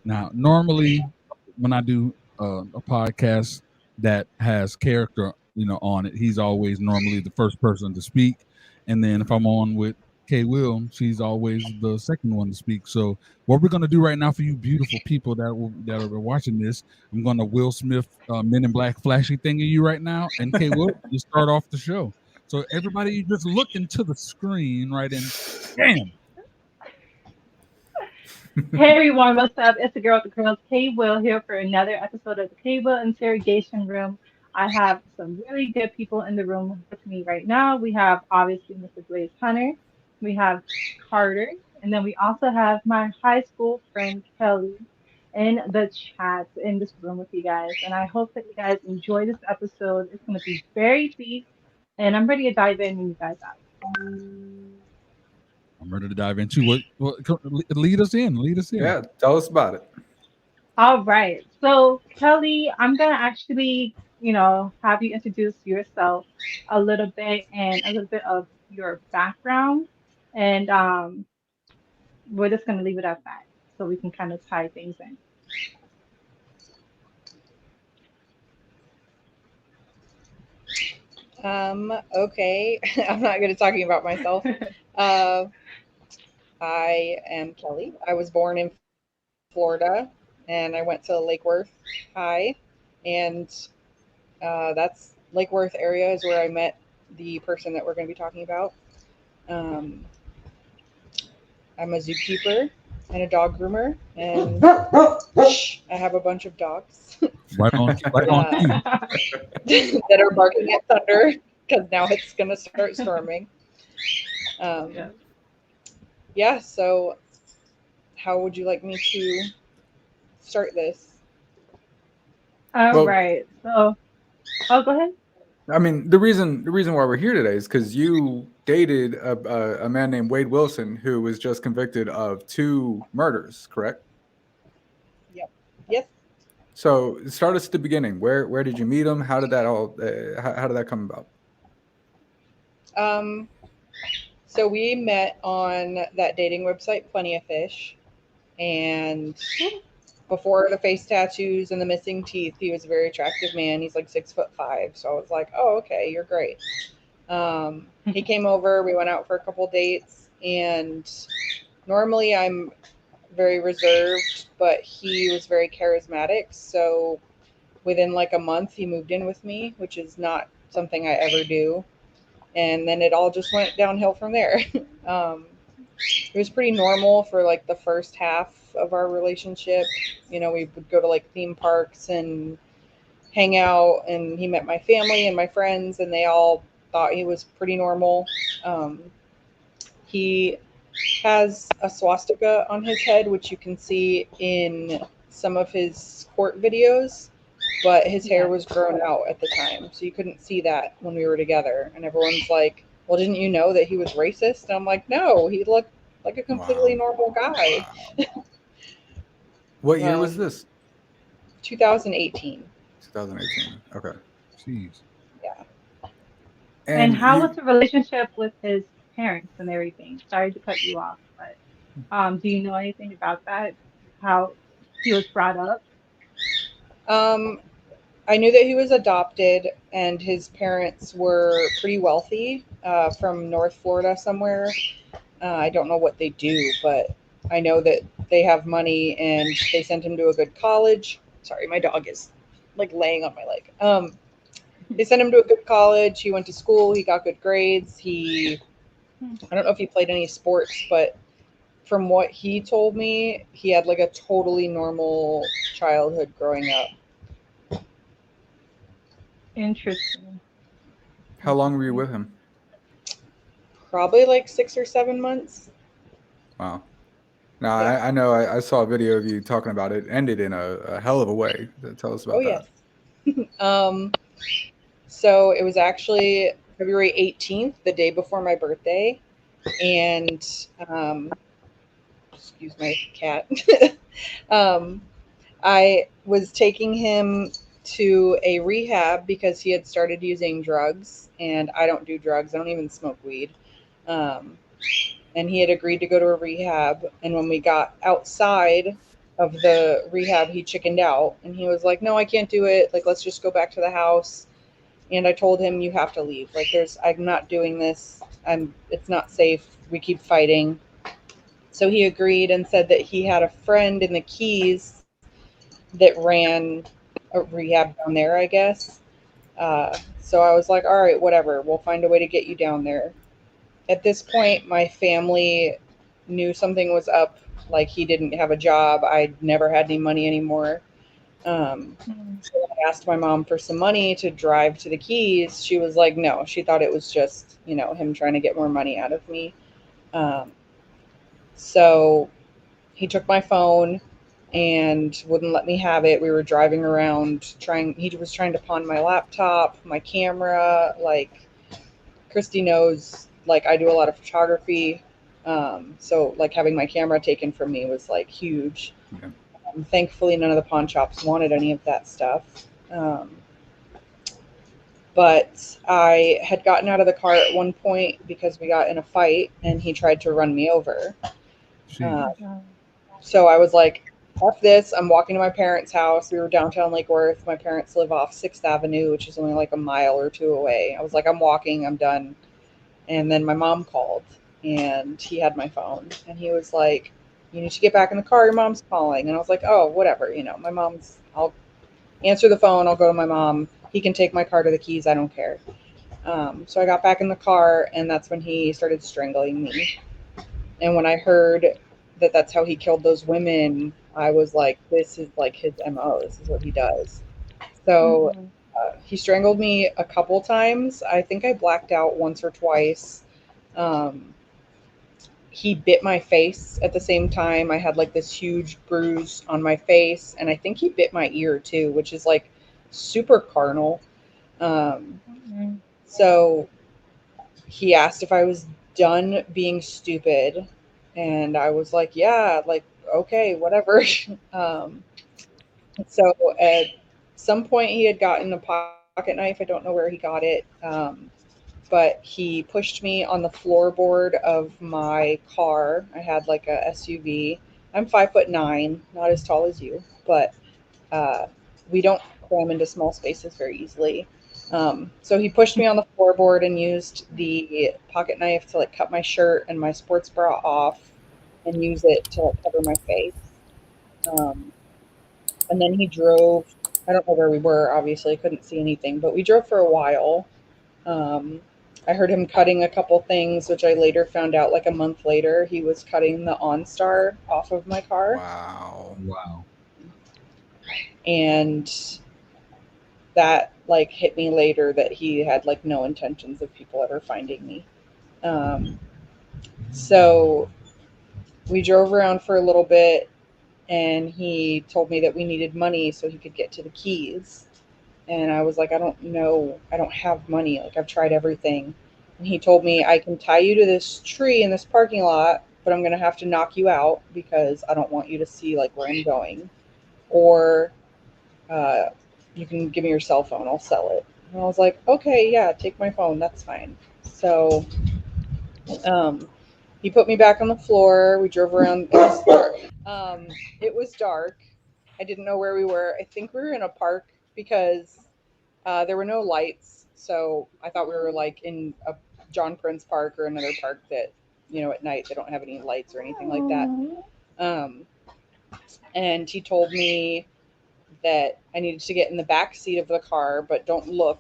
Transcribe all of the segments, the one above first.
Now, normally when I do a podcast that has character, on it, he's always normally the first person to speak, and then if I'm on with K. Will, she's always the second one to speak. So, what we're gonna do right now for you beautiful people that are watching this, I'm gonna Will Smith Men in Black flashy thing at you right now, and K. Will, you start off the show. So everybody, you just look into the screen, right, and bam. Hey everyone, what's up? It's the girl with the curls, K Will, here for another episode of the K Will Interrogation Room. I have some really good people in the room with me right now. We have obviously Mr. Blaze Hunter, we have Carter, and then we also have my high school friend Kelly in the chat in this room with you guys. And I hope that you guys enjoy this episode. It's going to be very deep, and I'm ready to dive in when you guys are. I'm ready to dive into lead us in. Lead us in. Yeah, tell us about it. All right. So, Kelly, I'm going to actually, have you introduce yourself a little bit and a little bit of your background. And we're just going to leave it at that so we can kind of tie things in. Okay, I'm not good at talking about myself. Uh, I am Kelly. I was born in Florida, and I went to Lake Worth High, and that's Lake Worth area is where I met the person that we're going to be talking about. Um, I'm a zookeeper and a dog groomer, and I have a bunch of dogs Right on cue. that are barking at thunder because now it's going to start storming. Um, Yeah. yeah, so how would you like me to start this? All Well, right. So, oh, go ahead. I mean, the reason why we're here today is because you dated a man named Wade Wilson who was just convicted of 2 murders, correct? Yep. Yes. So start us at the beginning. Where did you meet him? How did that all how did that come about? Um, so we met on that dating website, Plenty of Fish, and before the face tattoos and the missing teeth, he was a very attractive man. He's like 6'5", so I was like, "Oh, okay, you're great." He came over. We went out for a couple dates, and normally I'm very reserved, but he was very charismatic. So within like a month, he moved in with me, which is not something I ever do. And then it all just went downhill from there. um, it was pretty normal for like the first half of our relationship. We would go to like theme parks and hang out, and he met my family and my friends, and they all thought he was pretty normal. Um, he has a swastika on his head, which you can see in some of his court videos, but his hair Yeah. was grown out at the time, so you couldn't see that when we were together. And everyone's like, "Well, didn't you know that he was racist?" And I'm like, "No, he looked like a completely Wow. normal guy." Wow. What year was Um, this? 2018. 2018. Okay. Jeez. Yeah. And And how was you the relationship with his parents and everything? Sorry to cut you off, but do you know anything about that? How he was brought up? Um, I knew that he was adopted, and his parents were pretty wealthy, from North Florida somewhere. I don't know what they do, but I know that they have money, and they sent him to a good college. Sorry, my dog is like laying on my leg. They sent him to a good college. He went to school. He got good grades. I don't know if he played any sports, but from what he told me, he had like a totally normal childhood growing up. Interesting. how long were you Interesting. with him? Probably like 6 or 7 months. Wow. Now Yeah. I know I saw a video of you talking about it. Ended in a hell of a way. Tell us Oh about yes. that. Um, so it was actually February 18th, the day before my birthday, and um, excuse my cat. um, I was taking him to a rehab because he had started using drugs, and I don't do drugs. I don't even smoke weed. Um, and he had agreed to go to a rehab. And when we got outside of the rehab, he chickened out and he was like, no, I can't do it. Like, let's just go back to the house. And I told him, you have to leave. Like, I'm not doing this. It's not safe. We keep fighting. So he agreed and said that he had a friend in the Keys that ran a rehab down there, I guess. So I was like, all right, whatever. We'll find a way to get you down there. At this point, my family knew something was up. Like, he didn't have a job. I never had any money anymore. So I asked my mom for some money to drive to the Keys. She was like, no. She thought it was just, him trying to get more money out of me. So he took my phone and wouldn't let me have it. We were driving around he was trying to pawn my laptop, my camera. Like, Christy knows, like, I do a lot of photography. So like having my camera taken from me was like huge. Yeah. Thankfully, none of the pawn shops wanted any of that stuff. But I had gotten out of the car at one point because we got in a fight and he tried to run me over. So I was like, F this, I'm walking to my parents' house. We were downtown Lake Worth. My parents live off 6th Avenue, which is only like a mile or two away. I was like, I'm walking, I'm done. And then my mom called and he had my phone and he was like, you need to get back in the car, your mom's calling. And I was like, oh, whatever, I'll answer the phone, I'll go to my mom. He can take my car to the Keys, I don't care. So I got back in the car and that's when he started strangling me. And when I heard that that's how he killed those women, I was like, this is like his MO. This is what he does. So he strangled me a couple times. I think I blacked out once or twice. He bit my face at the same time. I had like this huge bruise on my face. And I think he bit my ear too, which is like super carnal. So he asked if I was done being stupid. And I was like, yeah, like, okay, whatever. So at some point he had gotten a pocket knife. I don't know where he got it. But he pushed me on the floorboard of my car. I had like a SUV. I'm 5'9", not as tall as you, but we don't cram into small spaces very easily. So he pushed me on the floorboard and used the pocket knife to like cut my shirt and my sports bra off and use it to like cover my face. And then he drove. I don't know where we were, obviously, couldn't see anything, but we drove for a while. I heard him cutting a couple things, which I later found out like a month later. He was cutting the OnStar off of my car. Wow. And that like hit me later that he had like no intentions of people ever finding me. So we drove around for a little bit and he told me that we needed money so he could get to the Keys. And I was like, I don't know. I don't have money. Like, I've tried everything. And he told me, I can tie you to this tree in this parking lot, but I'm going to have to knock you out because I don't want you to see like where I'm going. Or you can give me your cell phone. I'll sell it. And I was like, okay, yeah, take my phone. That's fine. So he put me back on the floor. We drove around. It was dark. I didn't know where we were. I think we were in a park because there were no lights. So I thought we were like in a John Prince Park or another park that, at night they don't have any lights or anything like that. And he told me that I needed to get in the back seat of the car, but don't look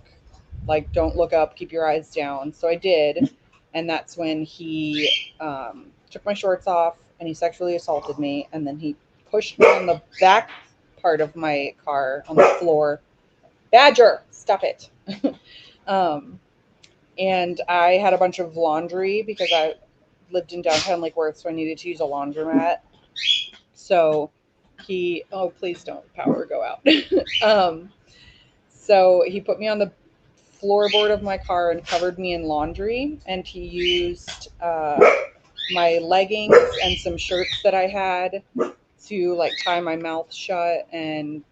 up, keep your eyes down. So I did. And that's when he took my shorts off and he sexually assaulted me. And then he pushed me on the back part of my car on the floor. Badger, stop it. And I had a bunch of laundry because I lived in downtown Lake Worth, so I needed to use a laundromat. So please don't power go out. So he put me on the floorboard of my car and covered me in laundry, and he used my leggings and some shirts that I had to like tie my mouth shut and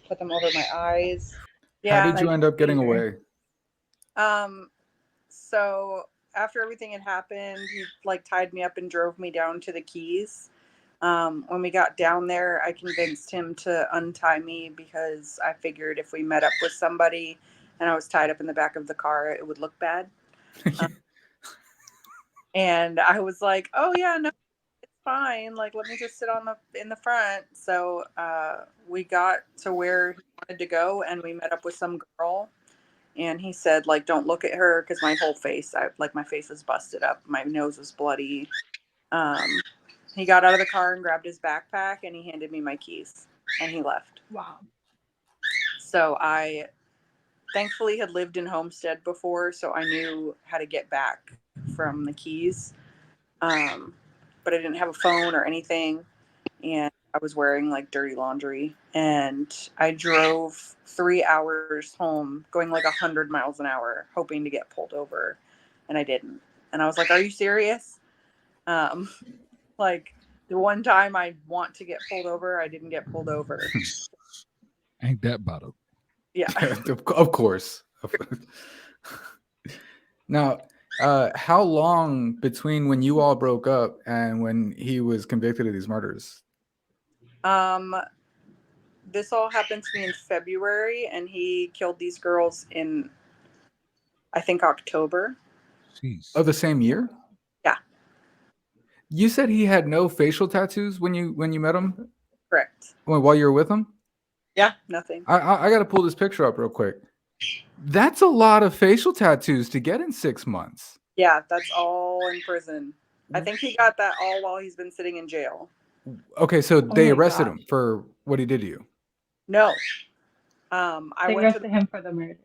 put them over my eyes. How did you end up getting away? So after everything had happened, he like tied me up and drove me down to the Keys. When we got down there, I convinced him to untie me because I figured if we met up with somebody and I was tied up in the back of the car, it would look bad. And I was like, "Oh yeah, no, it's fine. Like, let me just sit in the front." So we got to where he wanted to go, and we met up with some girl. And he said, like, "Don't look at her," because my whole face, my face was busted up, my nose was bloody. Um, he got out of the car and grabbed his backpack, and he handed me my keys, and he left. Wow. So I thankfully had lived in Homestead before, so I knew how to get back from the keys. But I didn't have a phone or anything, and I was wearing like dirty laundry, and I drove 3 hours home going like 100 miles an hour hoping to get pulled over, and I didn't. And I was like, "Are you serious?" um, like the one time I want to get pulled over, I didn't get pulled over. Ain't that about it? Yeah. Of course. Now, how long between when you all broke up and when he was convicted of these murders? This all happened to me in February, and he killed these girls in, I think, October. Jeez. Of the same year? Yeah. You said he had no facial tattoos when you met him? Correct. While you were with him? Yeah, nothing. I got to pull this picture up real quick. That's a lot of facial tattoos to get in 6 months. Yeah, that's all in prison. I think he got that all while he's been sitting in jail. Okay, so they my arrested gosh. him for what he did to you. No. I They went to arrested him for the murder.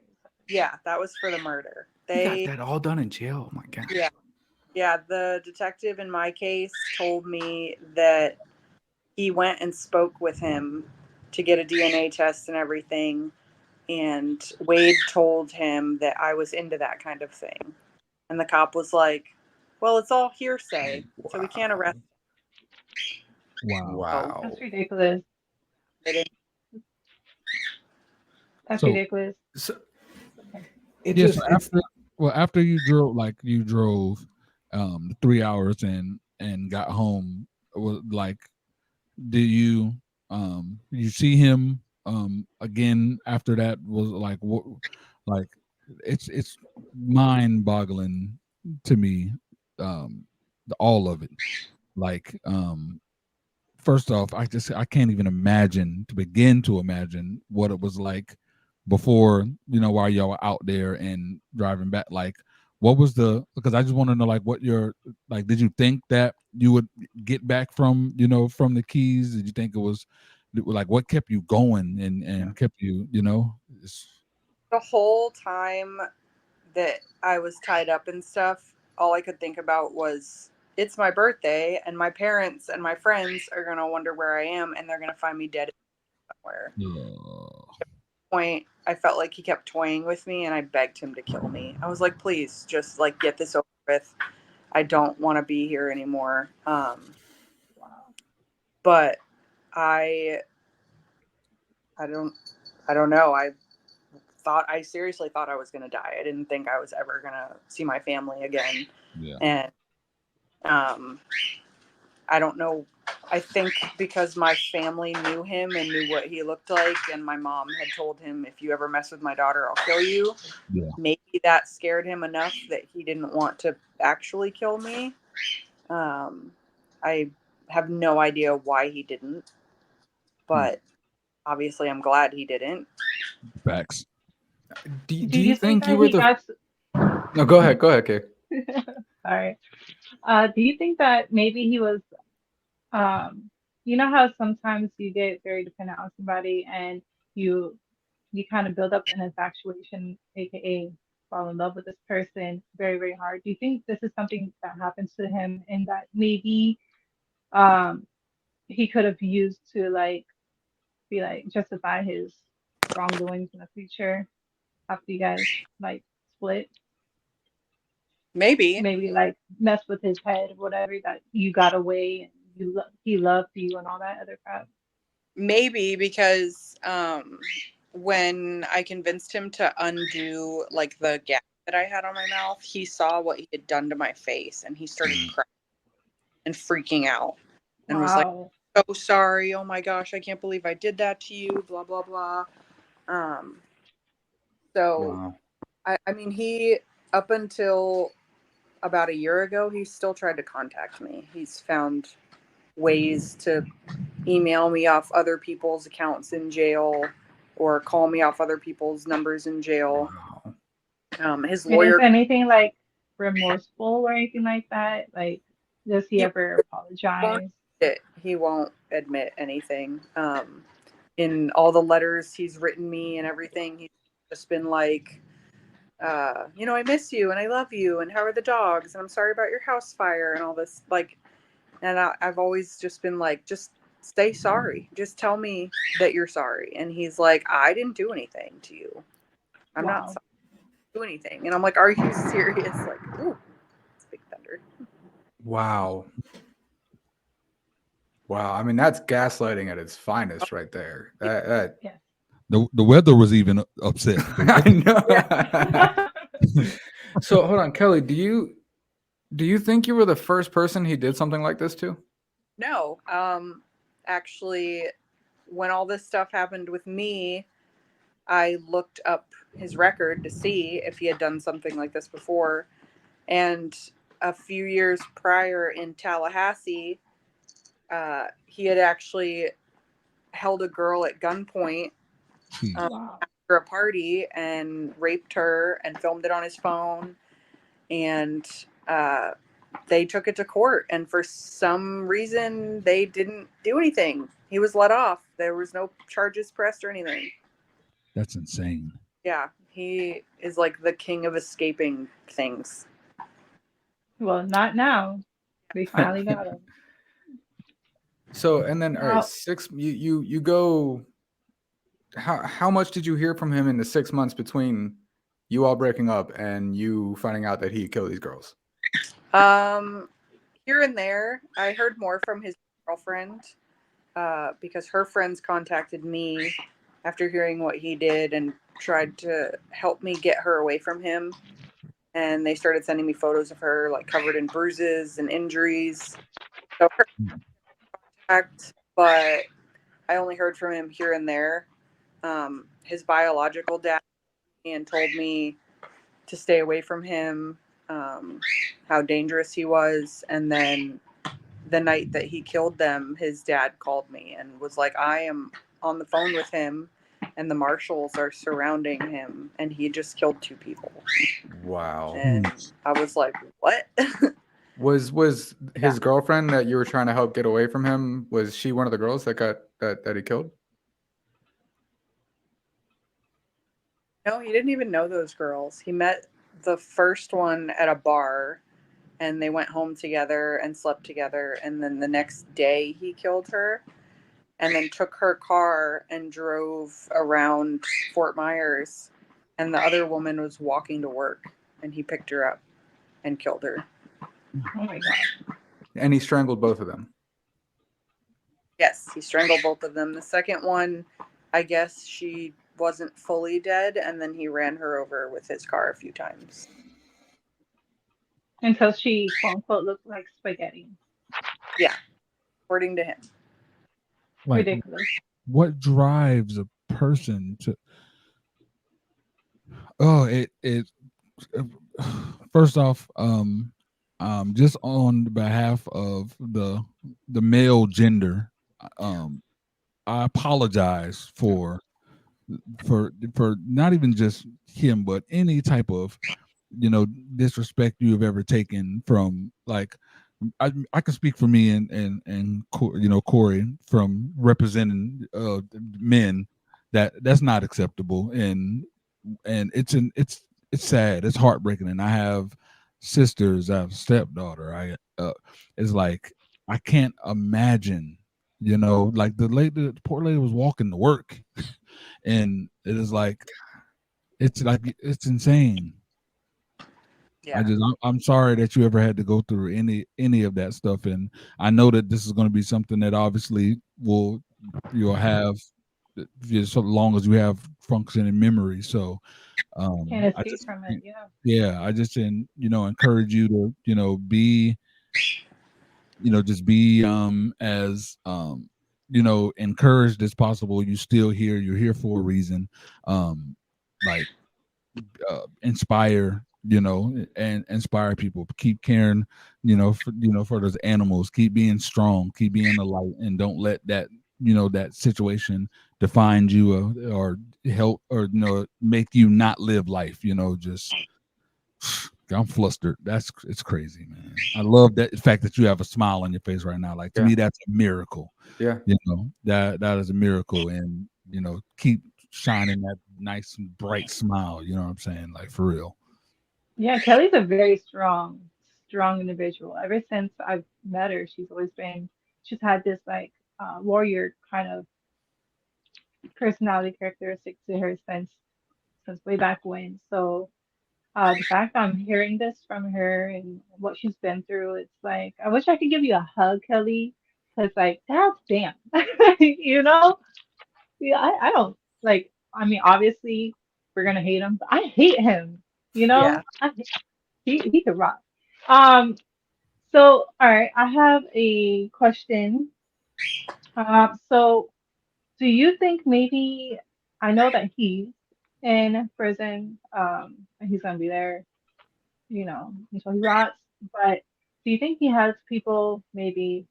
Yeah, that was for the murder. He got that all done in jail. Oh my god. Yeah, the detective in my case told me that he went and spoke with him to get a DNA test and everything, and Wade told him that I was into that kind of thing. And the cop was like, "Well, it's all hearsay, so we can't arrest Wow. Wow. That's ridiculous. him." That's So- ridiculous. So Okay. it Yes. just After you drove, the 3 hours and got home, was like, did you see him again after that? Was like what, like it's mind boggling to me, all of it. Like, first off, I can't even begin to imagine what it was like before, while y'all were out there and driving back. Like, what was because I just want to know, like, what like, did you think that you would get back from the keys? Did you think it was like, what kept you going and kept you, The whole time that I was tied up and stuff, all I could think about was, it's my birthday, and my parents and my friends are going to wonder where I am, and they're going to find me dead somewhere. Point, I felt like he kept toying with me, and I begged him to kill me. I was like, "Please, just like get this over with. I don't want to be here anymore." But I don't know. I seriously thought I was going to die. I didn't think I was ever going to see my family again. Yeah. And I don't know. I think because my family knew him and knew what he looked like, and my mom had told him, "If you ever mess with my daughter, I'll kill you." Yeah. Maybe that scared him enough that he didn't want to actually kill me. I have no idea why he didn't, but obviously I'm glad he didn't. Facts. do you think you that were he the got? No, go ahead, Kay. Sorry. Do you think that maybe he was, you know how sometimes you get very dependent on somebody and you kind of build up an infatuation, aka fall in love with this person very, very hard. Do you think this is something that happens to him and that maybe um he could have used to be justify his wrongdoings in the future after you guys split? Maybe. Maybe mess with his head or whatever, that you got away and he loved you and all that other crap. Maybe because when I convinced him to undo like the gap that I had on my mouth, he saw what he had done to my face, and he started crying and freaking out. and was like, Wow. so sorry. Oh my gosh, I can't believe I did that to you. Blah blah blah. Um, so Wow. I mean, he up until about a year ago, he still tried to contact me. He's found ways to email me off other people's accounts in jail or call me off other people's numbers in jail. His And is lawyer, anything like remorseful or anything like that? Like, does he he ever won't apologize? he won't admit anything. In all the letters he's written me and everything, he's just been like, I miss you and I love you and how are the dogs and I'm sorry about your house fire and all this. Like, and I've always just been like, just say sorry. Just tell me that you're sorry. And he's like, I didn't do anything to you. I'm not Wow. sorry to do anything. And I'm like, are you serious? Like, ooh, it's big thunder. Wow. Wow. I mean, that's gaslighting at its finest right there. That Yes. The weather was even upset. I know. Yeah. So hold on, Kelly, do you think you were the first person he did something like this to? No, actually, when all this stuff happened with me, I looked up his record to see if he had done something like this before. And a few years prior in Tallahassee, he had actually held a girl at gunpoint Jeez. Wow. after a party and raped her and filmed it on his phone. And they took it to court. And for some reason, they didn't do anything. He was let off. There was no charges pressed or anything. That's insane. Yeah, he is like the king of escaping things. Well, not now. We finally got him. So and then all right, Now, 6 you go how much did you hear from him in the 6 months between you all breaking up and you finding out that he killed these girls? Here and there, I heard more from his girlfriend because her friends contacted me after hearing what he did and tried to help me get her away from him. And they started sending me photos of her like covered in bruises and injuries. So her contact, but I only heard from him here and there. His biological dad and told me to stay away from him, how dangerous he was. And then the night that he killed them, his dad called me and was like, I am on the phone with him and the marshals are surrounding him and he just killed 2 people. Wow. And I was like, what? Was his girlfriend that you were trying to help get away from him, was she one of the girls that got that he killed? No, he didn't even know those girls. He met the first one at a bar and they went home together and slept together. And then the next day he killed her and then took her car and drove around Fort Myers. And the other woman was walking to work and he picked her up and killed her. oh my God. And he strangled both of them. Yes, he strangled both of them. The second one, I guess she wasn't fully dead and then he ran her over with his car a few times. Until she, quote unquote, looked like spaghetti. Yeah, according to him. Like, Ridiculous. what drives a person to? Oh, it. First off, just on behalf of the male gender, I apologize for not even just him, but any type of disrespect you've ever taken from, like, I can speak for me and Corey, from representing men, that's not acceptable, and it's sad, it's heartbreaking, and I have sisters, I have a stepdaughter. It's like, I can't imagine, like the poor lady was walking to work, and it's like it's insane. Yeah. I'm sorry that you ever had to go through any of that stuff, and I know that this is going to be something that obviously you'll have just so long as you have functioning memory. So Can't I escape just from it. Yeah. I just encourage you to be just be as encouraged as possible. You're still here. You're here for a reason. Like inspire, and inspire people. Keep caring, for those animals. Keep being strong. Keep being the light, and don't let that that situation define you, or help, or make you not live life. Just I'm flustered. It's crazy, man. I love that the fact that you have a smile on your face right now. Like to Yeah. me, that's a miracle. Yeah. That is a miracle, and keep shining that nice and bright smile. You know what I'm saying? Like for real. Yeah, Kelly's a very strong individual. Ever since I've met her, she's had this like warrior kind of personality characteristic to her since way back when. So the fact that I'm hearing this from her and what she's been through, it's like I wish I could give you a hug, Kelly, because like that's damn, you know? Yeah, I don't like. I mean, obviously we're gonna hate him, but I hate him. You Yeah. know, he could rock. Um. So all right, I have a question. So do you think maybe I know that he's in prison, and he's gonna be there, until he rots. But do you think he has people, maybe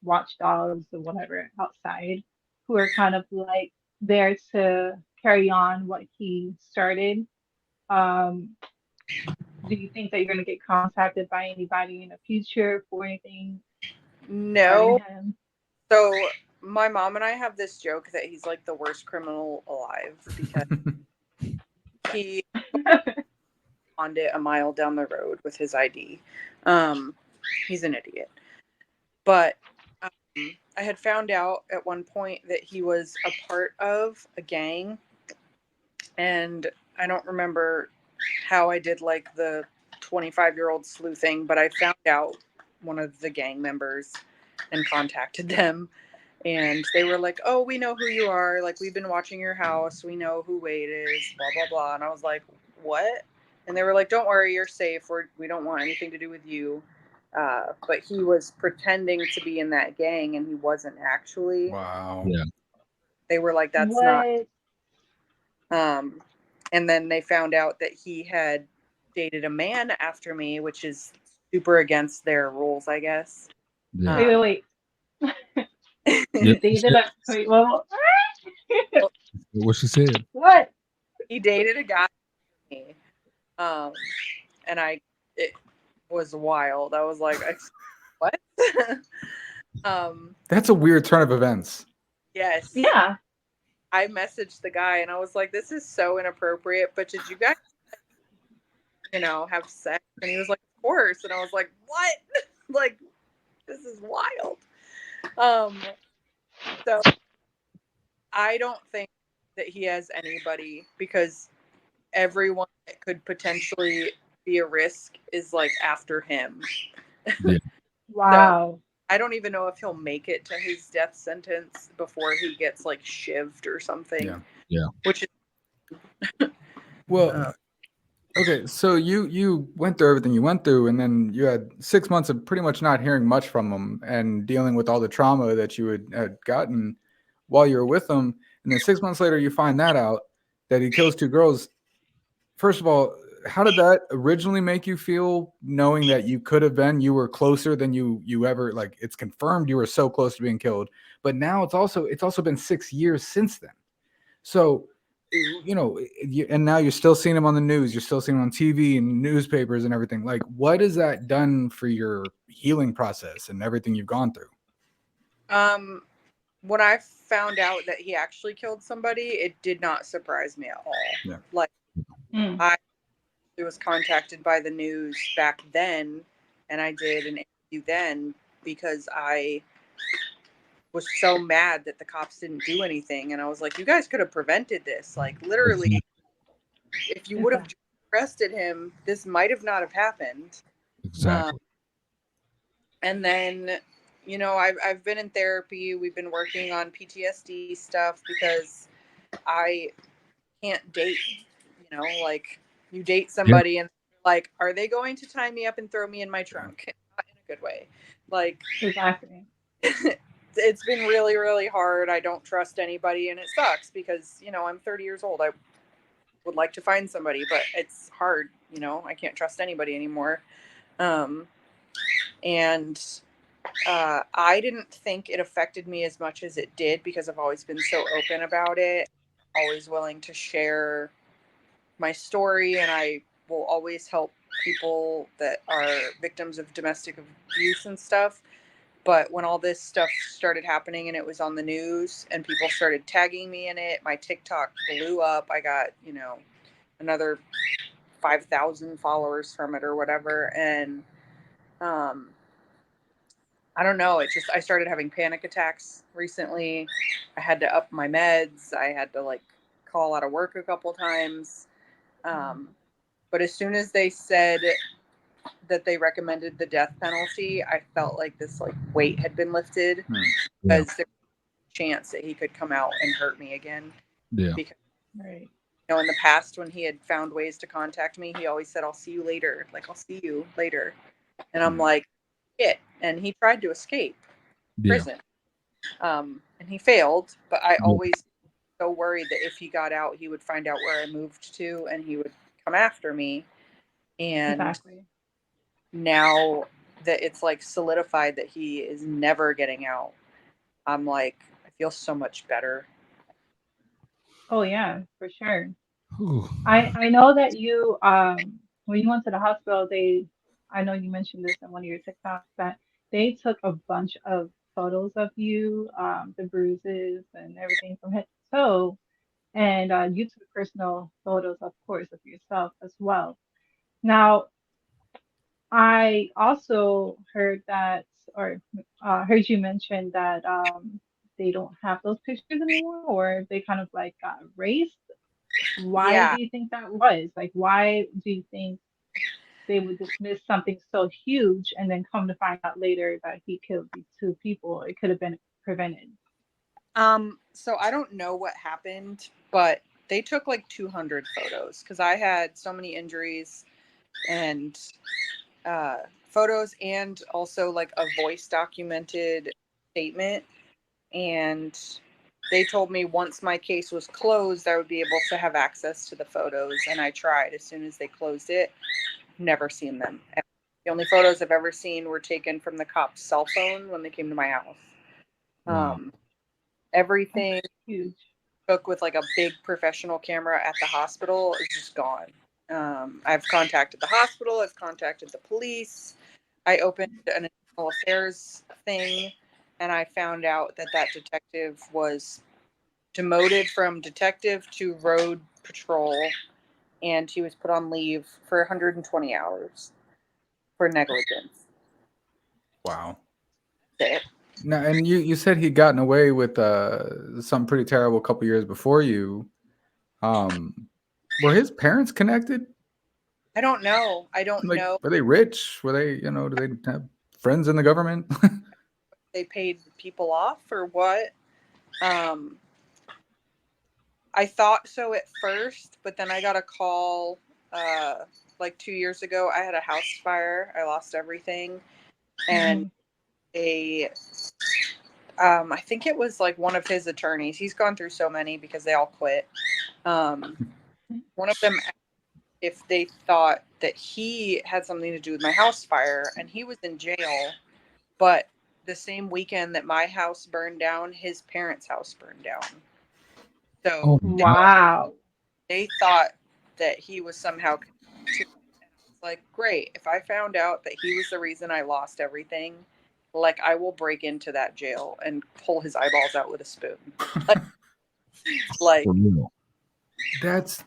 watchdogs or whatever, outside who are kind of like there to carry on what he started? Um, do you think that you're gonna get contacted by anybody in the future for anything regarding No. him? So my mom and I have this joke that he's like the worst criminal alive because he found it a mile down the road with his ID. He's an idiot. But um, I had found out at one point that he was a part of a gang, and I don't remember how I did like the 25-year-old sleuthing, but I found out one of the gang members and contacted them. And they were like, "Oh, we know who you are. Like, we've been watching your house. We know who Wade is, blah, blah, blah." And I was like, "What?" And they were like, "Don't worry, you're safe. We don't want anything to do with you." But he was pretending to be in that gang, and he wasn't actually. Wow. Yeah. They were like, "That's not." What? Um, and then they found out that he had dated a man after me, which is super against their rules, I guess. Yeah. Wait, Um, wait, wait. Yeah. He dated a wait. Well, What she said. what? he dated a guy, me, um, and it was wild. I was like, "What?" That's a weird turn of events. Yes, Yeah. I messaged the guy and I was like, "This is so inappropriate." But did you guys, have sex? And he was like, "Of course." And I was like, "What?" Like, this is wild. Um, so I don't think that he has anybody because everyone that could potentially be a risk is like after him. Yeah. So Wow. I don't even know if he'll make it to his death sentence before he gets like shivved or something. Yeah. Yeah. Which is Well, okay, so you went through everything you went through, and then you had 6 months of pretty much not hearing much from him and dealing with all the trauma that you had gotten while you were with him. And then 6 months later, you find that out that he kills two girls. First of all, how did that originally make you feel, knowing that you were closer than you ever, like, it's confirmed you were so close to being killed, but now it's also been 6 years since then. So, and now you're still seeing him on the news, you're still seeing him on TV and newspapers and everything. Like, what has that done for your healing process and everything you've gone through? when I found out that he actually killed somebody, it did not surprise me at all. Yeah. Like, Mm. I was contacted by the news back then, and I did an interview then because I was so mad that the cops didn't do anything. And I was like, "You guys could have prevented this. Like, literally, if you would have Exactly. arrested him, this might have not have happened." Exactly. And then, I've been in therapy. We've been working on PTSD stuff because I can't date. Like, you date Yeah. somebody and like, are they going to tie me up and throw me in my trunk? Not in a good way. Like, Exactly. it's been really, really hard. I don't trust anybody, and it sucks because, you know, I'm 30 years old. I would like to find somebody, but it's hard. You know, I can't trust anybody anymore. And I didn't think it affected me as much as it did because I've always been so open about it, always willing to share my story, and I will always help people that are victims of domestic abuse and stuff. But when all this stuff started happening and it was on the news and people started tagging me in it, my TikTok blew up. I got, you know, another 5,000 followers from it or whatever. And I don't know. It just, I started having panic attacks recently. I had to up my meds. I had to like call out of work a couple times. But as soon as they said that they recommended the death penalty, I felt like this like weight had been lifted because there was a chance that he could come out and hurt me again. Yeah. Because, Right. you know, in the past when he had found ways to contact me, he always said, "I'll see you later." Like, "I'll see you later." And I'm like, shit. And he tried to escape prison. And he failed, but I always so worried that if he got out, he would find out where I moved to and he would come after me. And Exactly. now that it's like solidified that he is never getting out, I'm like, I feel so much better. Oh yeah, for sure. Whew. I know that you when you went to the hospital, I know you mentioned this in one of your TikToks that they took a bunch of photos of you, the bruises and everything from head to toe, and you took personal photos, of course, of yourself as well. Now, I also heard that, or heard you mention that they don't have those pictures anymore, or they kind of like got erased. Why Yeah. do you think that was? Like, why do you think they would dismiss something so huge and then come to find out later that he killed these two people? It could have been prevented. So I don't know what happened, but they took like 200 photos because I had so many injuries and photos and also like a voice documented statement. And they told me once my case was closed, I would be able to have access to the photos. And I tried as soon as they closed it. Never seen them. The only photos I've ever seen were taken from the cop's cell phone when they came to my house. Wow. Everything Huge. took with like a big professional camera at the hospital is just gone. I've contacted the hospital. I've contacted the police. I opened an internal affairs thing, and I found out that that detective was demoted from detective to road patrol, and he was put on leave for 120 hours for negligence. Wow. That's it. Now, and you said he'd gotten away with something pretty terrible a couple years before you. Were his parents connected? I don't know. I don't Like, know. were they rich? Were they, you know, do they have friends in the government? They paid people off or what. Um, I thought so at first, but then I got a call like 2 years ago. I had a house fire. I lost everything, and Mhm. a I think it was like one of his attorneys. He's gone through so many because they all quit. One of them asked if they thought that he had something to do with my house fire, and he was in jail. But the same weekend that my house burned down, his parents' house burned down. Oh So my God. Wow. they thought that he was somehow connected to it. And I was like, great. If I found out that he was the reason I lost everything, like I will break into that jail and pull his eyeballs out with a spoon. Like For real. That's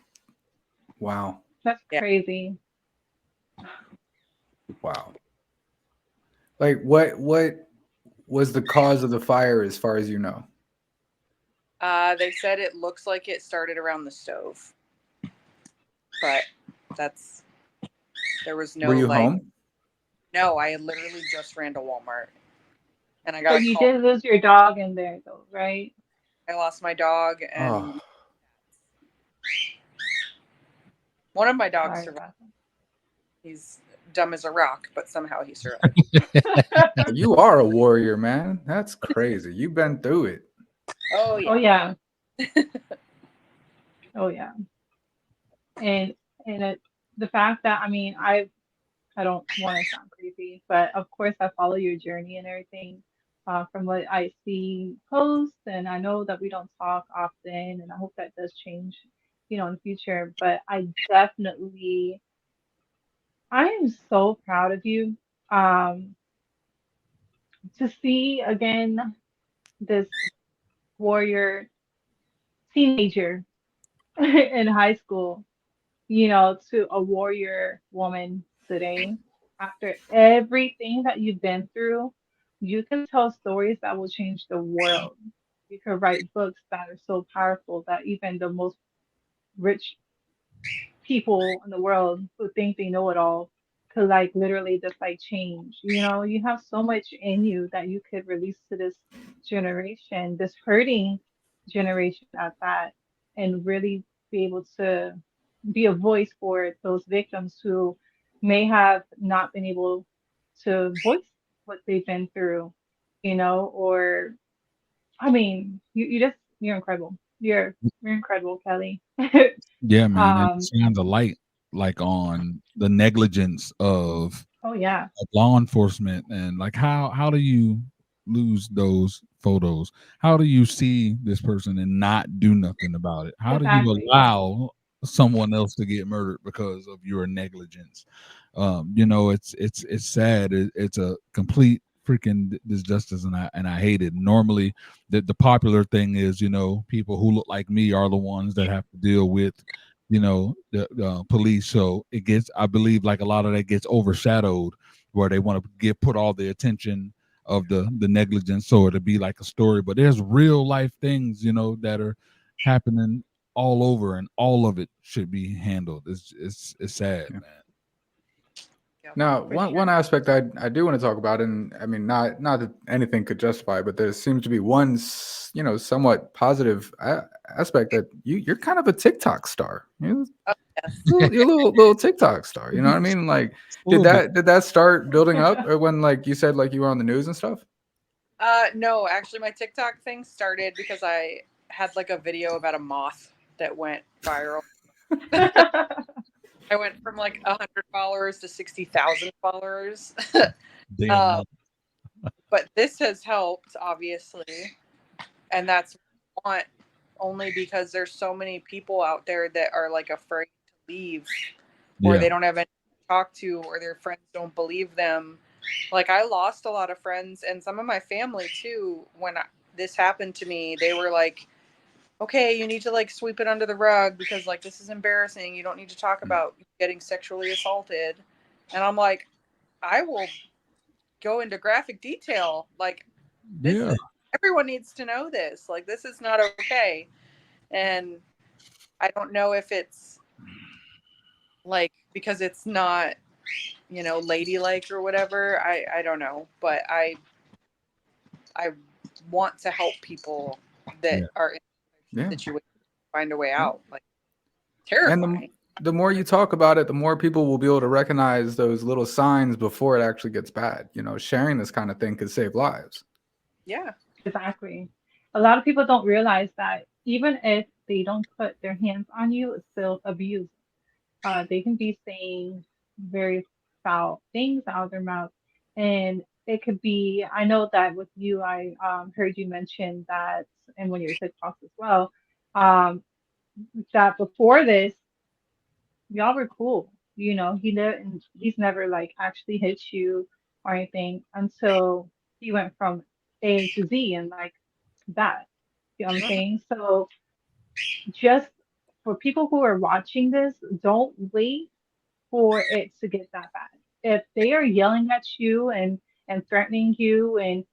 wow. That's yeah. crazy. Wow. Like what was the cause of the fire as far as you know? They said it looks like it started around the stove, but that's there was Were no you like home? no. I literally just ran to Walmart and I So got a you call. did lose your dog in there, though, right? I lost my dog, Oh, and one of my dogs Sorry survived. about that. He's dumb as a rock, but somehow he survived. You are a warrior, man. That's crazy. You've been through it. Oh Oh yeah. yeah. Oh yeah. And the fact that, I mean, I don't want to sound creepy, but of course I follow your journey and everything, from what I see posts, and I know that we don't talk often, and I hope that does change, in the future. But I am so proud of you. Um, to see again this warrior teenager in high school, to a warrior woman today. After everything that you've been through, you can tell stories that will change the world. You can write books that are so powerful that even the most rich people in the world who think they know it all could like literally just like change. You have so much in you that you could release to this generation, this hurting generation at that, and really be able to be a voice for those victims who may have not been able to voice what they've been through, or I mean, you're incredible. You're incredible, Kelly. Yeah, man, and it um, shines a light like on the negligence oh yeah. of law enforcement, and like how do you lose those photos? How do you see this person and not do nothing about it? How do you Exactly. allow someone else to get murdered because of your negligence? It's sad. It's a complete freaking disjustice, and I hate it. Normally, the popular thing is, people who look like me are the ones that have to deal with, the police. So I believe, like a lot of that gets overshadowed, where they want to put all the attention of the negligence, so it'll be like a story. But there's real life things, that are happening all over, and all of it should be handled. It's sad, Yeah. man. Yeah, Now, for one sure. aspect I do want to talk about, and I mean, not that anything could justify, but there seems to be one, somewhat positive aspect that you're kind of a TikTok star. Oh, yes. You're a little TikTok star. You know what I mean? Like, A little bit. did that start building up when, like you said, like you were on the news and stuff? No, actually, my TikTok thing started because I had like a video about a moth that went viral. I went from like 100 followers to 60,000 followers. Damn. um, but this has helped, obviously, and that's what I want, only because there's so many people out there that are like afraid to leave, or Yeah. they don't have anyone to talk to, or their friends don't believe them. Like, I lost a lot of friends, and some of my family too. When this happened to me, they were like, okay, you need to like sweep it under the rug because like this is embarrassing. You don't need to talk about getting sexually assaulted. And I'm like, I will go into graphic detail. Like, this Yeah. is, everyone needs to know this. Like, this is not okay. And I don't know if it's like because it's not, ladylike or whatever. I don't know, but I want to help people that Yeah. are in Yeah. a situation to find a way Yeah. out. Like, And terrifying. the more you talk about it, the more people will be able to recognize those little signs before it actually gets bad. Sharing this kind of thing could save lives. Yeah. Exactly. A lot of people don't realize that even if they don't put their hands on you, it's still abuse. They can be saying very foul things out of their mouth. And it could be, I know that with you, I heard you mention that, and when your TikToks as well, um, that before this, y'all were cool. He's never like actually hit you or anything until he went from A to Z and like that. You know what I'm saying? So just for people who are watching this, don't wait for it to get that bad. If they are yelling at you and threatening you and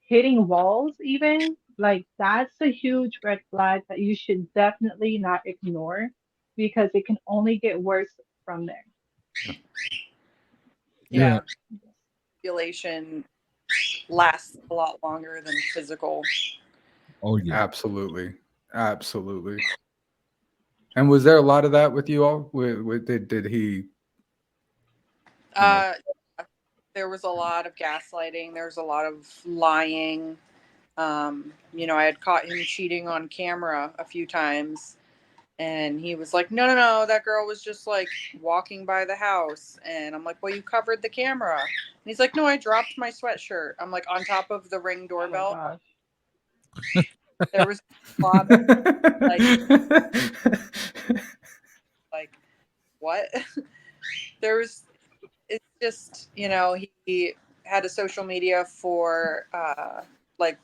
hitting walls even, like that's a huge red flag that you should definitely not ignore because it can only get worse from there. Yeah. Yeah. Manipulation lasts a lot longer than physical. Oh yeah. Absolutely. Absolutely. And was there a lot of that with you all? Did he Uh, there was a lot of gaslighting. There was a lot of lying. I had caught him cheating on camera a few times, and he was like, no, that girl was just like walking by the house. And I'm like, well, you covered the camera. And he's like, no, I dropped my sweatshirt. I'm like, on top of the Ring Oh my doorbell. gosh. There was a lot of like what? There was, it's just, he had a social media for like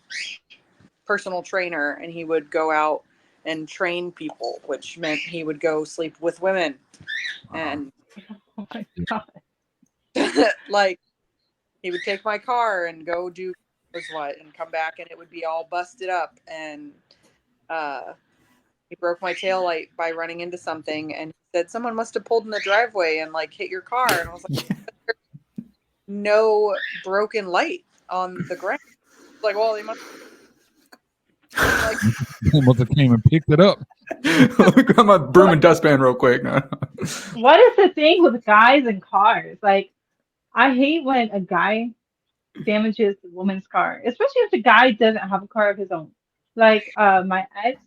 personal trainer, and he would go out and train people, which meant he would go sleep with women. And Oh my god. like he would take my car and go do what and come back, and it would be all busted up. And he broke my tail light by running into something, and he said someone must have pulled in the driveway and like hit your car. And I was like, no broken light on the ground. Like, well, they must like Mother came and picked it up. Look at my broom and dustpan real quick. No. What is the thing with guys and cars? Like, I hate when a guy damages a woman's car, especially if the guy doesn't have a car of his own. Like, my ex,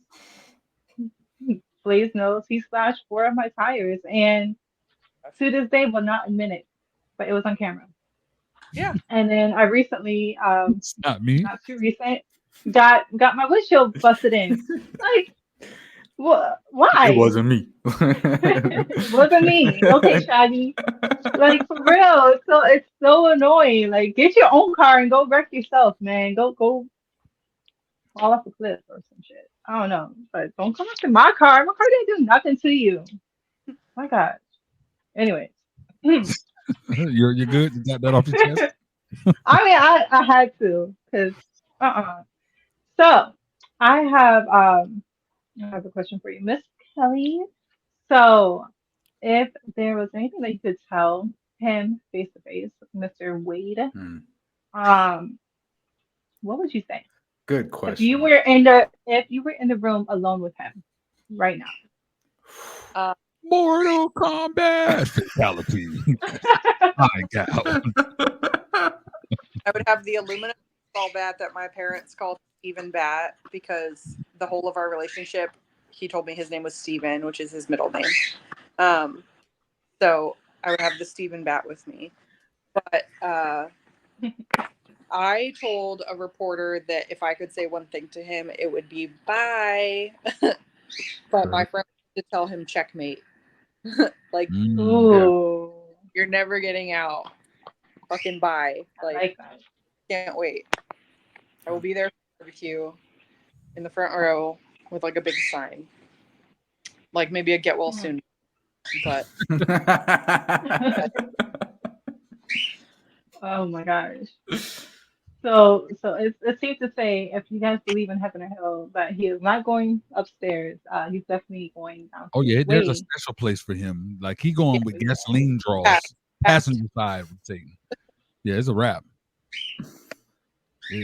Blaze knows, he slashed 4 of my tires, and to this day will not admit it, but it was on camera. yeah. And then I recently, It's not me. not too recent, got my windshield busted in. Like, why? It wasn't me. It wasn't me. Okay, Shaggy. Like, for real, it's so annoying. Like, get your own car and go wreck yourself, man. Go fall off a cliff or some shit. I don't know, but don't come up to my car. My car didn't do nothing to you. My God. Anyways, You're good. You got that off your chest. I mean, I had to, because So I have a question for you, Miss Kelly. So if there was anything that you could tell him face to face, Mr. Wade, um, what would you say? Good If you question. were in the room alone with him right now. Mortal Kombat fatality. My God. I would have the aluminum baseball bat that my parents called Steven Bat, because the whole of our relationship, he told me his name was Steven, which is his middle name. So I would have the Steven Bat with me. But I told a reporter that if I could say one thing to him, it would be bye. But my friend to tell him checkmate. Like, Ooh, you're never getting out. Fucking bye. I like that. Can't wait. I will be there for barbecue in the front row with like a big sign. Like maybe a get well soon. But Oh my gosh. So it's safe to say, if you guys believe in heaven or hell, that he is not going upstairs. He's definitely going down. Oh yeah, there's a Way. special place for him. Like he going with Yeah. gasoline draws, passenger side with Satan. Yeah, it's a wrap.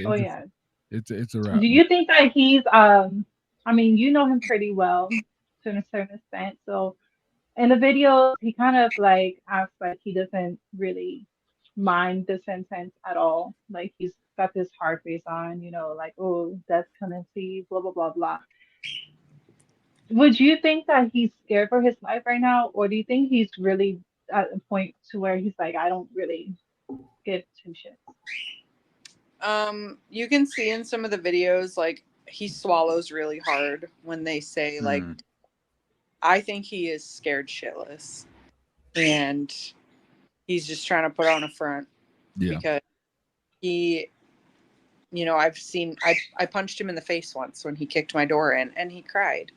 Oh yeah. It's a wrap. Do you think that he's I mean, you know him pretty well to a certain extent. So in the video, he kind of like acts like he doesn't really mind the sentence at all. Like he's got this hard face on, like, oh, that's penalty, blah blah blah blah. Would you think that he's scared for his life right now, or do you think he's really at a point to where he's like, I don't really give two shits? you can see in some of the videos, like he swallows really hard when they say like, I think he is scared shitless, and he's just trying to put on a front. Yeah. Because he, I punched him in the face once when he kicked my door in, and he cried.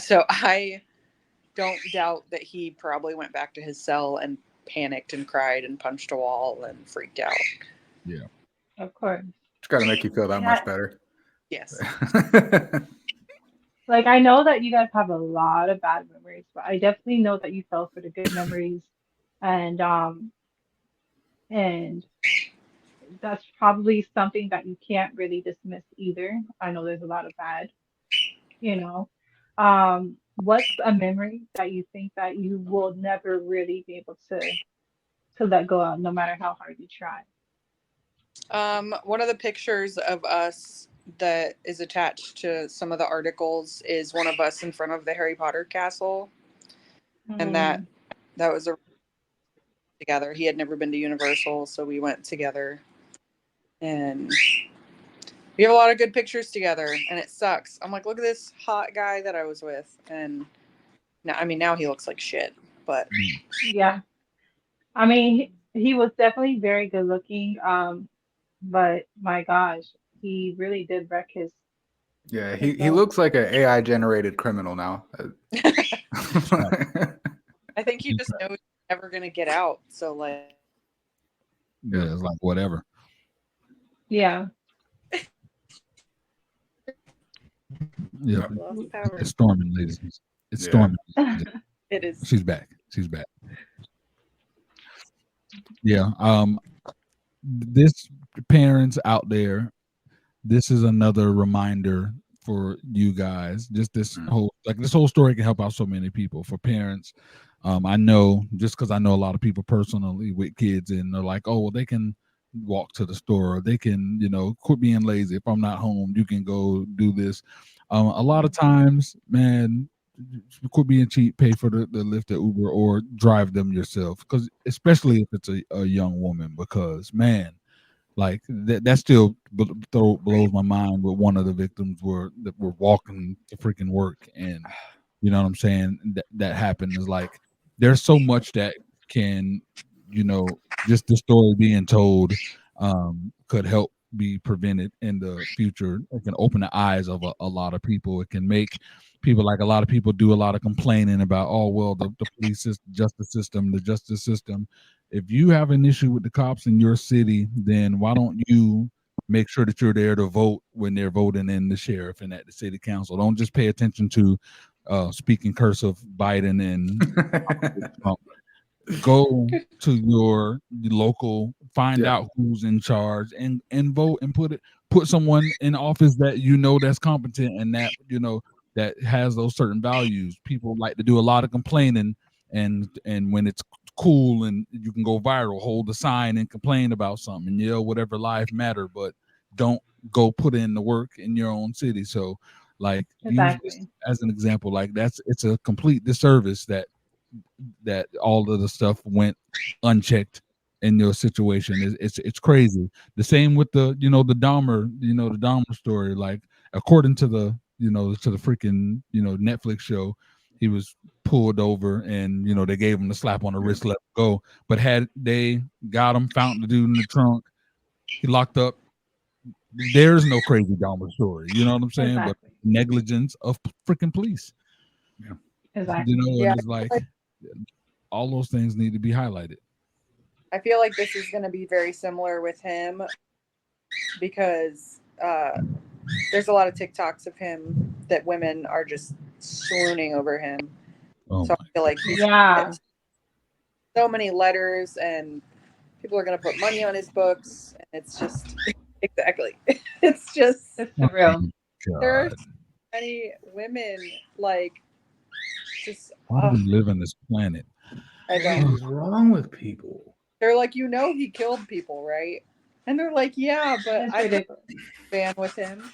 So I don't doubt that he probably went back to his cell and panicked and cried and punched a wall and freaked out. Yeah. Of course. It's got to make you feel that much better. Yes. Like, I know that you guys have a lot of bad memories, but I definitely know that you fell for the good memories, and and that's probably something that you can't really dismiss either. I know there's a lot of bad, you know. What's a memory that you think that you will never really be able to to let go of, no matter how hard you try. One of the pictures of us that is attached to some of the articles is one of us in front of the Harry Potter castle, and that Mm, was a together. He had never been to Universal, so we went together, and we have a lot of good pictures together. And it sucks. I'm like, look at this hot guy that I was with, and now, I mean, now he looks like shit, but yeah. I mean, he was definitely very good looking. But my gosh, he really did wreck Yeah, he himself. looks like an AI generated criminal now. I think he just knows he's never gonna get out. So like, Yeah, it's like whatever. Yeah. Yeah, Yeah. lost power. it's storming, ladies. It's Yeah. storming. It is. She's back. She's back. Yeah. This parents out there, this is another reminder for you guys. Just this whole story can help out so many people. For parents, I know just because I know a lot of people personally with kids, and they're like, oh, well, they can walk to the store, or they can, quit being lazy. If I'm not home, you can go do this. A lot of times, man, quit being cheap, pay for the Lyft or Uber, or drive them yourself. Because especially if it's a young woman, because man, like that still blows my mind. But one of the victims that were walking to freaking work, and you know what I'm saying, that happened. Is like there's so much that can, just the story being told could help be prevented in the future. It can open the eyes of a lot of people. It can make people, like a lot of people do a lot of complaining about, oh well, the police system, the justice system. If you have an issue with the cops in your city, then why don't you make sure that you're there to vote when they're voting in the sheriff and at the city council? Don't just pay attention to speaking curse of Biden and Trump. Go to your local, find out who's in charge, and vote, and put someone in office that that's competent, and that has those certain values. People like to do a lot of complaining, and when it's cool and you can go viral, hold a sign and complain about something and yell whatever life matter, but don't go put in the work in your own city. So like use this Exactly. as an example. Like it's a complete disservice that all of the stuff went unchecked in your situation. It's crazy. The same with the Dahmer story. Like according to the freaking Netflix show, he was pulled over and they gave him the slap on the wrist, let him go. But had they got him, found the dude in the trunk, he locked up. There's no crazy Dahmer story. You know what I'm saying? But Exactly. negligence of freaking police. Exactly. Yeah, And it's like all those things need to be highlighted. I feel like this is gonna be very similar with him because there's a lot of TikToks of him that women are just swooning over him. Oh So I feel like he's Yeah. so many letters, and people are going to put money on his books. And it's just exactly. It's just It's surreal. there are God. so many women like just. Why do we live on this planet? I What don't. is wrong with people? They're like, he killed people, right? And they're like, yeah, but It's I'm ridiculous. a fan with him.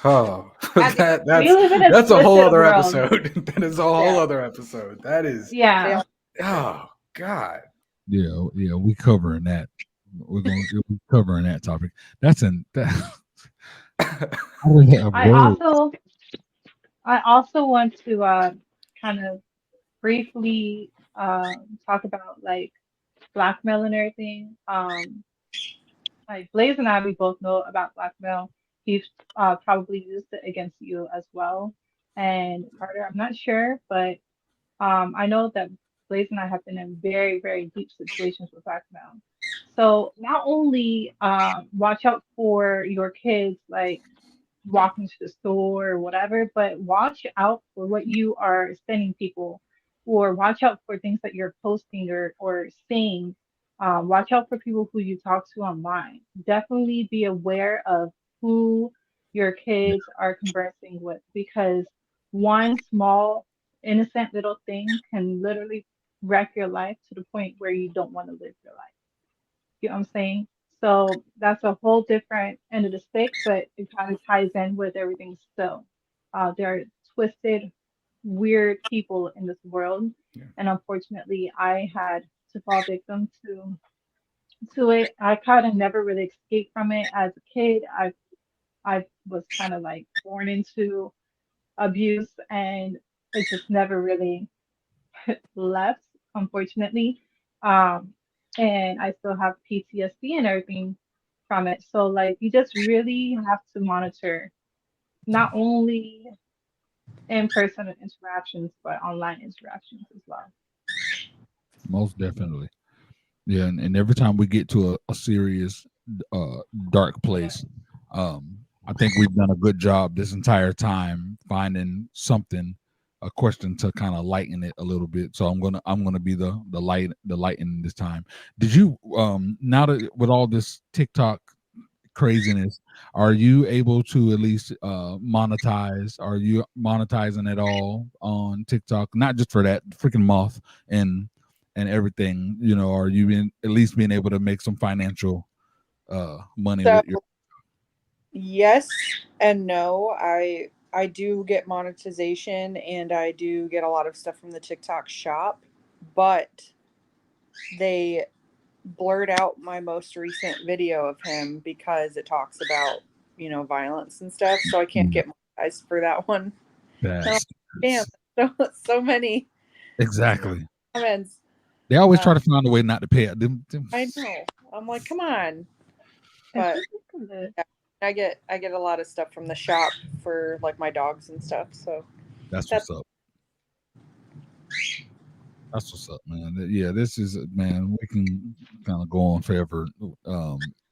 Oh, We live in a that's a whole twisted other world. episode. That is a whole other episode. That is. Yeah. Oh God. Yeah, we covering that. We're going to be covering that topic. That's that. I don't have I words. also I also want to kind of briefly talk about like blackmail and everything. Like Blaze and I, we both know about blackmail. He's probably used it against you as well. And Carter, I'm not sure, but I know that Blaze and I have been in very, very deep situations with blackmail. So not only watch out for your kids, like walking to the store or whatever, but watch out for what you are sending people, or watch out for things that you're posting or saying. Watch out for people who you talk to online. Definitely be aware of who your kids are conversing with, because one small innocent little thing can literally wreck your life to the point where you don't want to live your life. You know what I'm saying? So that's a whole different end of the stick, but it kind of ties in with everything still. There are twisted, weird people in this world, Yeah. and unfortunately, I had to fall victim to it. I kind of never really escaped from it as a kid. I was kind of like born into abuse, and it just never really left, unfortunately. Um, and I still have PTSD and everything from it. So like you just really have to monitor not only in-person interactions, but online interactions as well. Most definitely. Yeah, and every time we get to a serious, dark place, I think we've done a good job this entire time finding something, a question to kind of lighten it a little bit. So I'm gonna be the light in this time. Did you now that with all this TikTok craziness, are you able to at least monetize? Are you monetizing at all on TikTok? Not just for that freaking moth and everything, are you at least being able to make some financial money So with your yes and no. I do get monetization and I do get a lot of stuff from the TikTok shop, but they blurred out my most recent video of him because it talks about, violence and stuff, so I can't get monetized for that one. That's Damn, so many exactly. comments. They always try to find a way not to pay it. I know. I'm like, come on. It's But ridiculous. yeah, I get a lot of stuff from the shop for like my dogs and stuff. So That's that's what's up. That's what's up, man. Yeah, this is man. We can kind of go on forever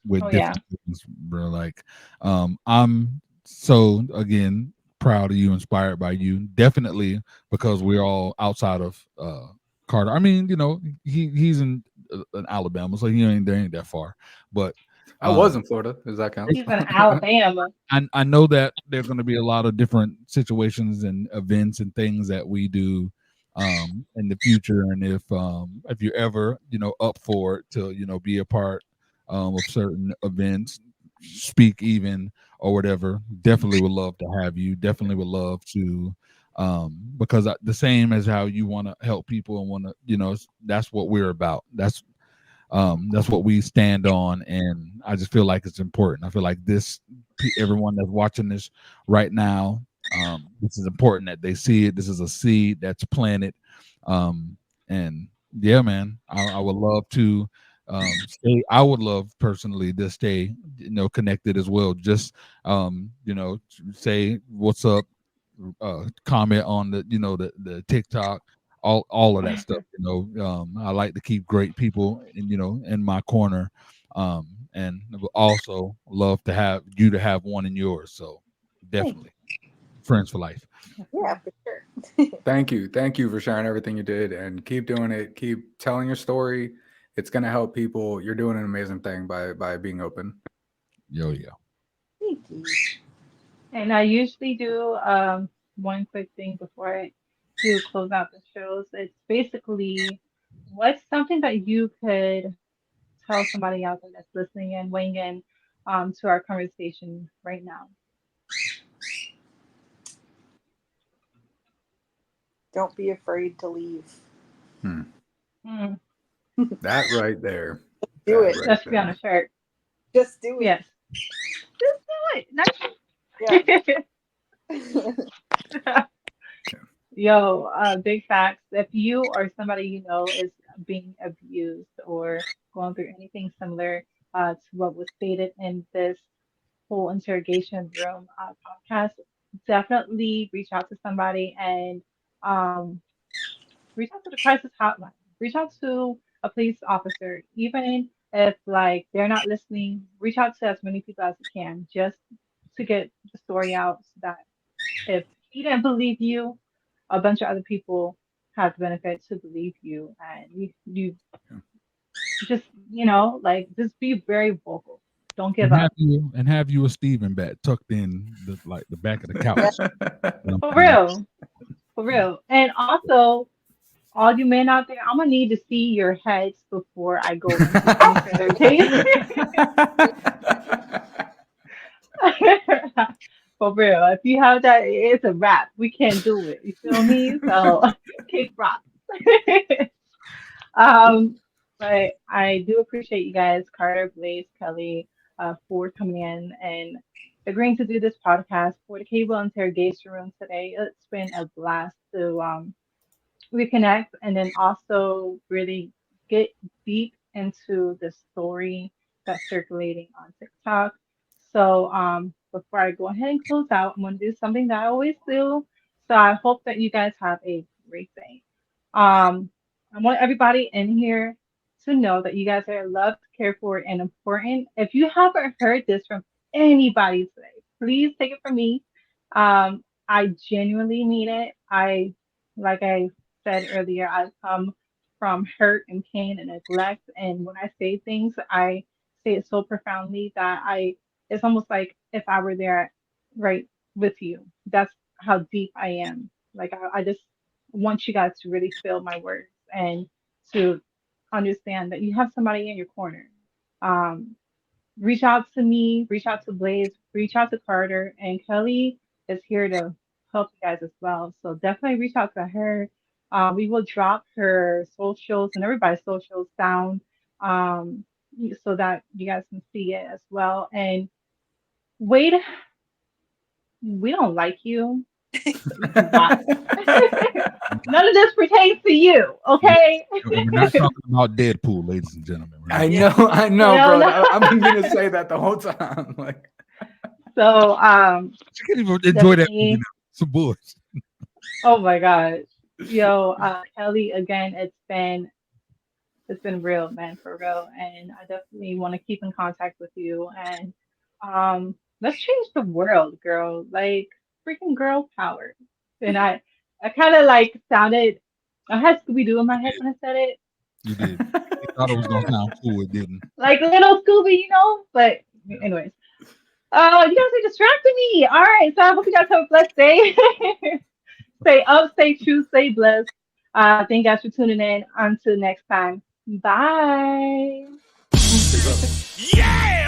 with Oh yeah. different things, bro. Like, I'm so again proud of you, inspired by you. Definitely because we're all outside of Carter. I mean, he's in Alabama, so there ain't that far. But I was in Florida. Does that count? He's in Alabama. I know that there are going to be a lot of different situations and events and things that we do in the future, and if you're ever up for it to be a part of certain events, speak even or whatever, definitely would love to have you. Definitely would love to because the same as how you want to help people and want to that's what we're about. That's what we stand on, and I just feel like it's important. I feel like everyone that's watching this right now, this is important that they see it. This is a seed that's planted, and yeah, man, I would love to stay. I would love personally to stay, connected as well. Just say what's up, comment on the TikTok, all of that stuff. I like to keep great people in my corner, and I would also love to have you to have one in yours. So definitely friends for life. yeah, for sure. Thank you for sharing everything you did, and keep doing it. Keep telling your story. It's gonna help people. You're doing an amazing thing by being open. Yo, yeah. Thank you. And I usually do one quick thing before I do close out the shows. It's basically what's something that you could tell somebody out there that's listening and weighing in to our conversation right now. Don't be afraid to leave. Mm, That right there. Do That it. right that should be on there. a shirt. Just do it. Yes. Just do it. Yeah. Yo, big facts. If you or somebody you know is being abused or going through anything similar to what was stated in this whole interrogation room podcast, definitely reach out to somebody and um, reach out to the crisis hotline. Reach out to a police officer, even if like they're not listening. Reach out to as many people as you can, just to get the story out, so that if he didn't believe you, a bunch of other people have the benefit to believe you, and you just like just be very vocal. Don't give And have up. you a Steven bat tucked in the back of the couch. For real, for real. And also all you men out there, I'm gonna need to see your heads before I go into any further dates. For real, if you have that, it's a wrap. We can't do it. You feel me? So kick rocks. Um, but I do appreciate you guys, Carter, Blaze, Kelly, for coming in and agreeing to do this podcast for the Cable Interrogation Room today. It's been a blast to reconnect and then also really get deep into the story that's circulating on TikTok. So before I go ahead and close out, I'm going to do something that I always do. So I hope that you guys have a great day. I want everybody in here to know that you guys are loved, cared for, and important. If you haven't heard this from anybody today, please take it from me. I genuinely mean it. Like I said earlier, I come from hurt and pain and neglect. And when I say things, I say it so profoundly that it's almost like if I were there right with you. That's how deep I am. Like, I just want you guys to really feel my words and to understand that you have somebody in your corner. Um, Reach out to me, reach out to Blaze, reach out to Carter, and Kelly is here to help you guys as well. So definitely reach out to her. We will drop her socials and everybody's socials down um, so that you guys can see it as well. And Wade, we don't like you, so you can bye. None of this pertains to you, okay? We're not talking about Deadpool, ladies and gentlemen. I Right? know, No, bro. no. I'm gonna say that the whole time. Like, So You can't even enjoy that movie definitely. now. Some bullshit. Oh my gosh. Yo, Kelly, again, it's been real, man, for real. And I definitely want to keep in contact with you. And let's change the world, girl. Like freaking girl power. And I kind of like sounded I had Scooby Doo in my head when I said it. You did. You thought it was gonna sound cool, it didn't. Like little Scooby, you know? But anyways. You guys are distracting me. All right, so I hope you guys have a blessed day. Stay up, stay true, stay blessed. Thank you guys for tuning in. Until next time. Bye. big up. Yeah!